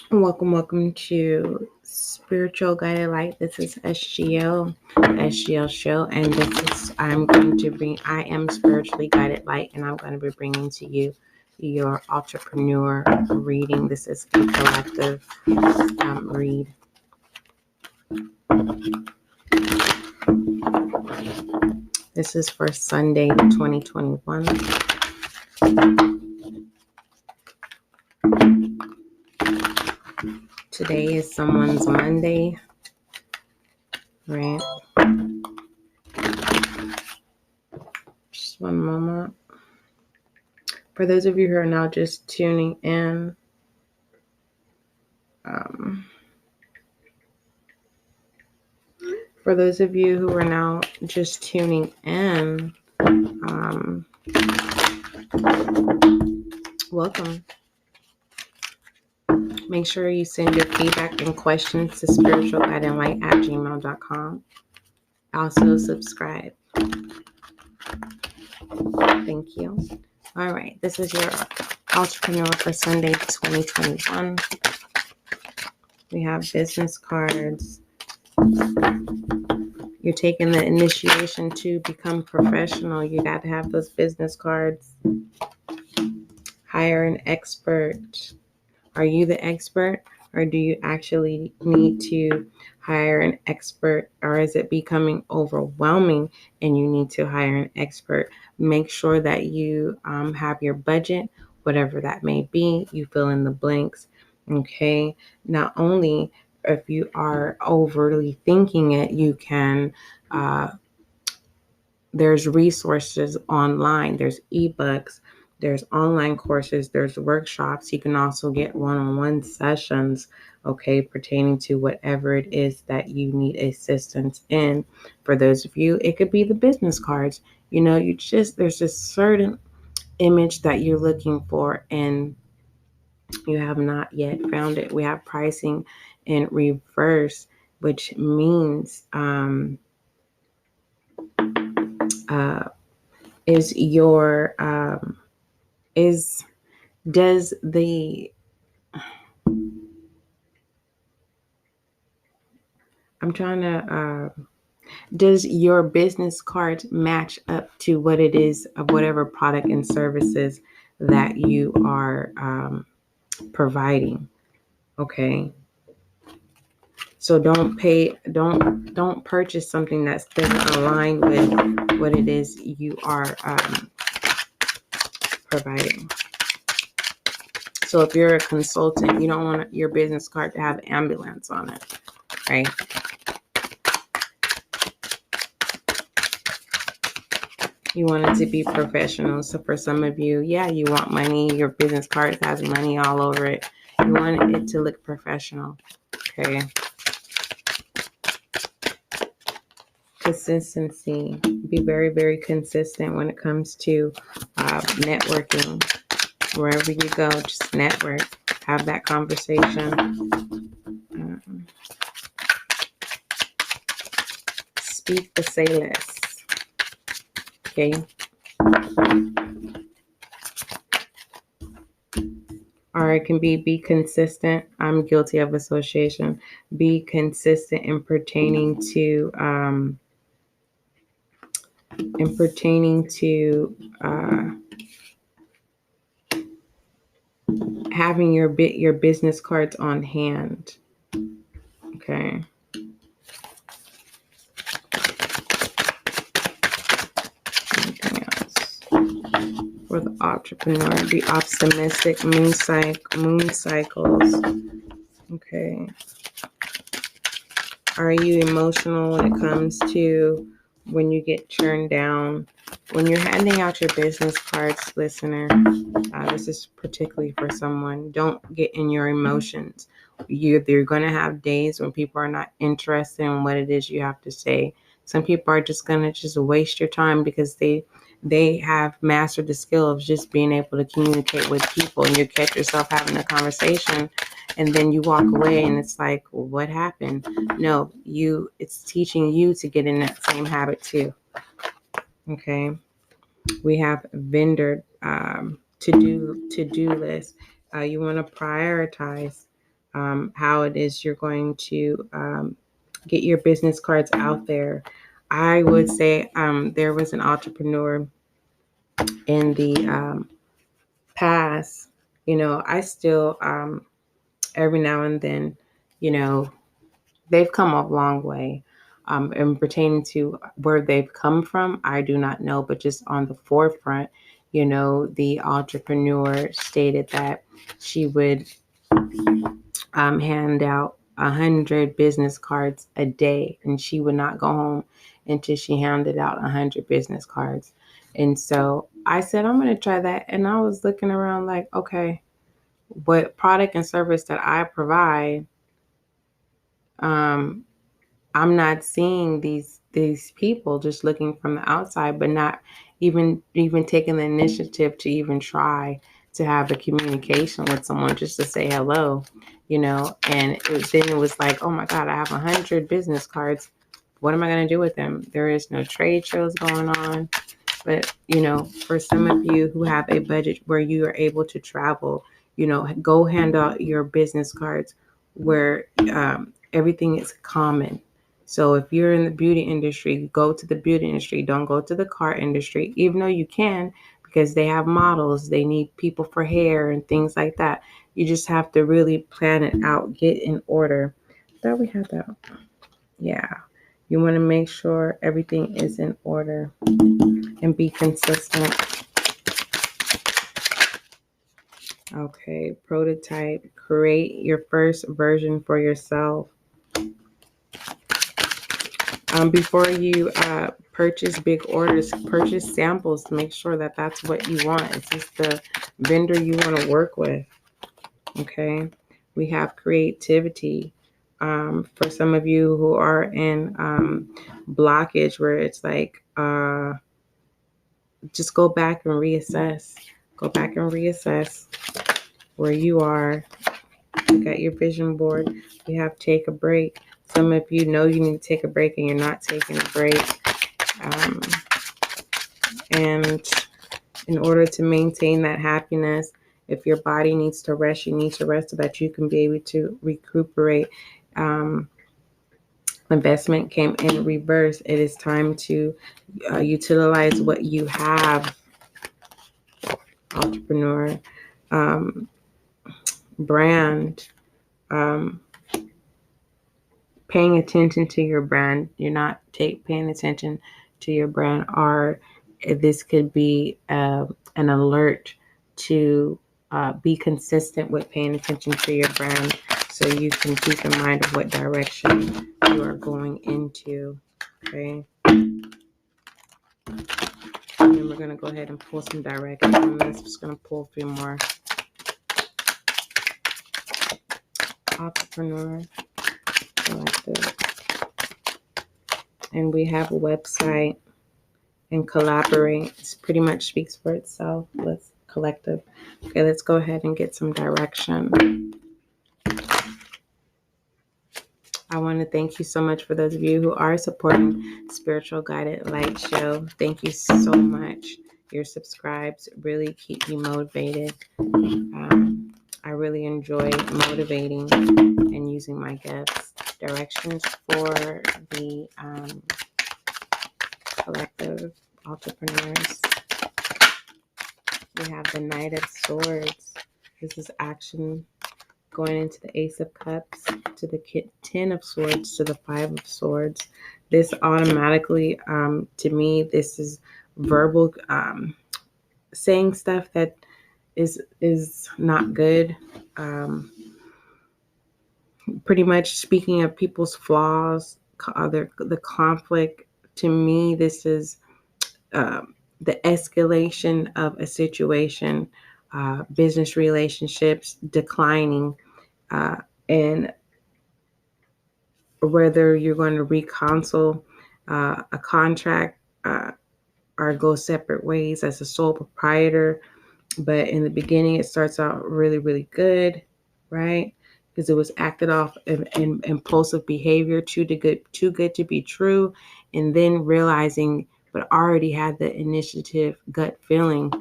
Welcome to Spiritual Guided Light. This is SGL Show, and I am Spiritually Guided Light, and I'm going to be bringing to you your entrepreneur reading. This is a collective read. This is for Sunday, 2021. Today is someone's Monday, right? Just one moment. For those of you who are now just tuning in, for those of you who are now just tuning in, welcome. Make sure you send your feedback and questions to spiritualguidandlight@gmail.com. Also subscribe. Thank you. All right, this is your entrepreneur for Sunday 2021. We have business cards. You're taking the initiation to become professional. You got to have those business cards. Hire an expert. Are you the expert, or do you actually need to hire an expert, or is it becoming overwhelming and you need to hire an expert? Make sure that you have your budget, whatever that may be. You fill in the blanks. Okay. Not only if you are overly thinking it, you can, there's resources online, there's ebooks, there's online courses, there's workshops. You can also get one-on-one sessions, okay, pertaining to whatever it is that you need assistance in. For those of you, it could be the business cards. There's a certain image that you're looking for and you have not yet found it. We have pricing in reverse, which means is your is does the I'm trying to does your business card match up to what it is of whatever product and services that you are providing? Okay. So don't purchase something that doesn't align with what it is you are providing. So if you're a consultant, you don't want your business card to have ambulance on it, right? You want it to be professional. So for some of you, you want money. Your business card has money all over it. You want it to look professional. Okay. Consistency. Be very, very consistent when it comes to networking. Wherever you go, just network. Have that conversation. Speak but say less. Okay. Or it can be consistent. I'm guilty of association. Be consistent in pertaining to having your business cards on hand. Okay. Anything else for the entrepreneur? Be optimistic. Moon cycles. Okay. Are you emotional when it comes to when you get turned down? When you're handing out your business cards, listener, this is particularly for someone, don't get in your emotions. You're going to have days when people are not interested in what it is you have to say. Some people are just going to just waste your time because they have mastered the skill of just being able to communicate with people, and you catch yourself having a conversation and then you walk away and it's like, well, what happened? No, it's teaching you to get in that same habit too. Okay. We have vendor to-do list. You want to prioritize. how it is you're going to get your business cards out there. I would say there was an entrepreneur in the past. I still, every now and then, you know, they've come a long way. And pertaining to where they've come from, I do not know, but just on the forefront, the entrepreneur stated that she would hand out 100 business cards a day, and she would not go home until she handed out 100 business cards. And so I said, I'm going to try that. And I was looking around like, okay, what product and service that I provide, um, I'm not seeing these people just looking from the outside, but not even taking the initiative to even try to have a communication with someone just to say hello, And then it was like, oh my God, I have 100 business cards. What am I going to do with them? There is no trade shows going on. But, for some of you who have a budget where you are able to travel, go hand out your business cards where everything is common. So if you're in the beauty industry, go to the beauty industry. Don't go to the car industry, even though you can, because they have models. They need people for hair and things like that. You just have to really plan it out, get in order. Thought we had that. Yeah. You want to make sure everything is in order and be consistent. Okay, prototype. Create your first version for yourself. Before you purchase big orders, purchase samples to make sure that that's what you want. Is this the vendor you want to work with? Okay, we have creativity. For some of you who are in blockage where it's like, just go back and reassess. Go back and reassess where you are. You got your vision board. We have take a break. Some of you know you need to take a break and you're not taking a break. And in order to maintain that happiness, if your body needs to rest, you need to rest so that you can be able to recuperate. Investment came in reverse. It is time to utilize what you have, entrepreneur. Brand. Paying attention to your brand. You're not paying attention to your brand, or this could be an alert to be consistent with paying attention to your brand so you can keep in mind of what direction you are going into. Okay. And then we're going to go ahead and pull some direction on this. Just going to pull a few more. Entrepreneur. Collective. And we have a website and collaborate. It pretty much speaks for itself. Let's collective. Okay, let's go ahead and get some direction. I want to thank you so much for those of you who are supporting Spiritual Guided Light Show. Thank you so much. Your subscribes really keep me motivated. I really enjoy motivating and using my guests. Directions for the collective entrepreneurs. We have the Knight of Swords. This is action going into the Ace of Cups, to the Ten of Swords, to the Five of Swords. This automatically, to me, this is verbal, saying stuff that is not good. Pretty much speaking of people's flaws, the conflict. To me, this is the escalation of a situation, business relationships declining, and whether you're going to reconcile a contract or go separate ways as a sole proprietor. But in the beginning, it starts out really, really good, right? Because it was acted off in impulsive behavior, too good to be true, and then realizing, but already had the initiative, gut feeling,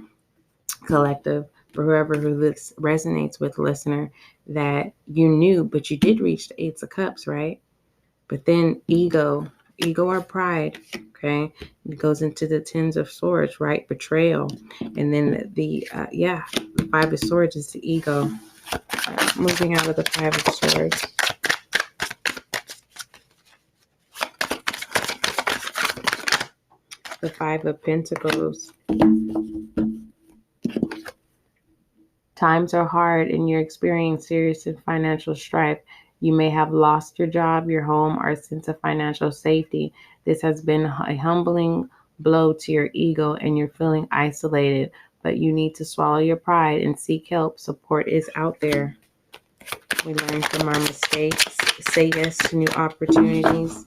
collective, for whoever who resonates with listener. that you knew, but you did reach the Eight of Cups, right? But then ego or pride, okay? It goes into the Tens of Swords, right? Betrayal. And then the Five of Swords is the ego. Moving out of the Five of Swords. The Five of Pentacles. Times are hard and you're experiencing serious financial strife. You may have lost your job, your home, or a sense of financial safety. This has been a humbling blow to your ego and you're feeling isolated, but you need to swallow your pride and seek help. Support is out there. We learn from our mistakes, say yes to new opportunities,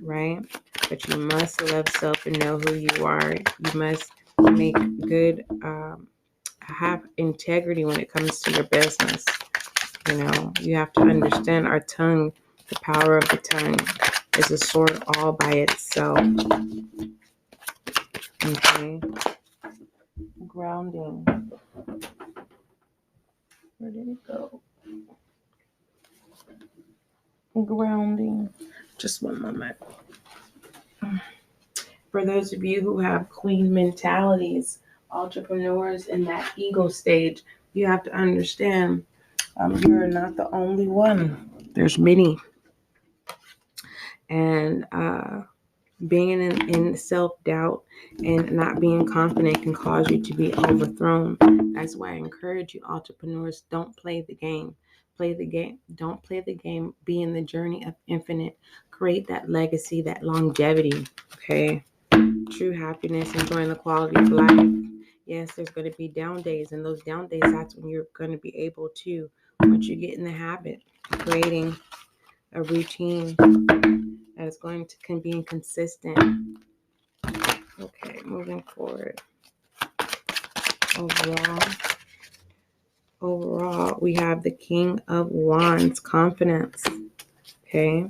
right? But you must love self and know who you are. You must make good, have integrity when it comes to your business. You know, you have to understand our tongue, the power of the tongue is a sword all by itself. Okay. Grounding. Where did it go? Grounding. Just one moment. For those of you who have queen mentalities, entrepreneurs in that ego stage, you have to understand you're not the only one. There's many. And being in self-doubt and not being confident can cause you to be overthrown. That's why I encourage you, entrepreneurs, don't play the game. Play the game. Don't play the game. Be in the journey of infinite. Create that legacy, that longevity. Okay. True happiness, enjoying the quality of life. Yes, there's going to be down days, and those down days, that's when you're going to be able to, once you get in the habit of creating a routine that is going to be consistent. Okay, moving forward. Overall, we have the King of Wands, confidence. Okay.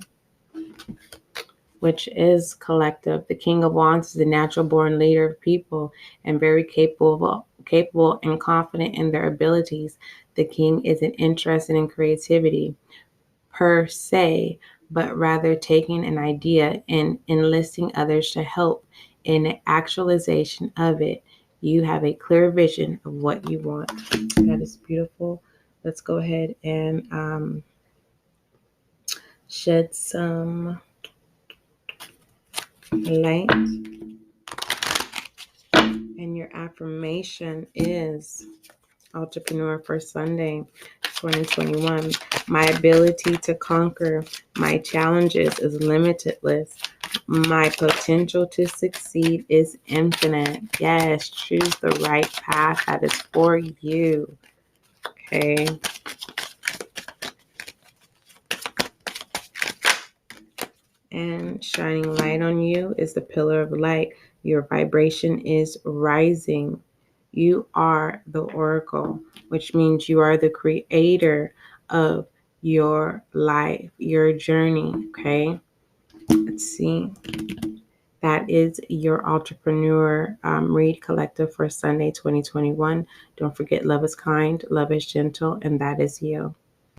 Which is collective. The King of Wands is a natural born leader of people and very capable and confident in their abilities. The King isn't interested in creativity per se, but rather taking an idea and enlisting others to help in the actualization of it. You have a clear vision of what you want. That is beautiful. Let's go ahead and shed some light. And your affirmation is, entrepreneur for Sunday 2021. My ability to conquer my challenges is limitless. My potential to succeed is infinite. Yes, choose the right path that is for you. Okay. And shining light on you is the pillar of light. Your vibration is rising. You are the oracle, which means you are the creator of your life, your journey. Okay. Let's see. That is your entrepreneur read collective for Sunday 2021. Don't forget, love is kind, love is gentle, and that is you.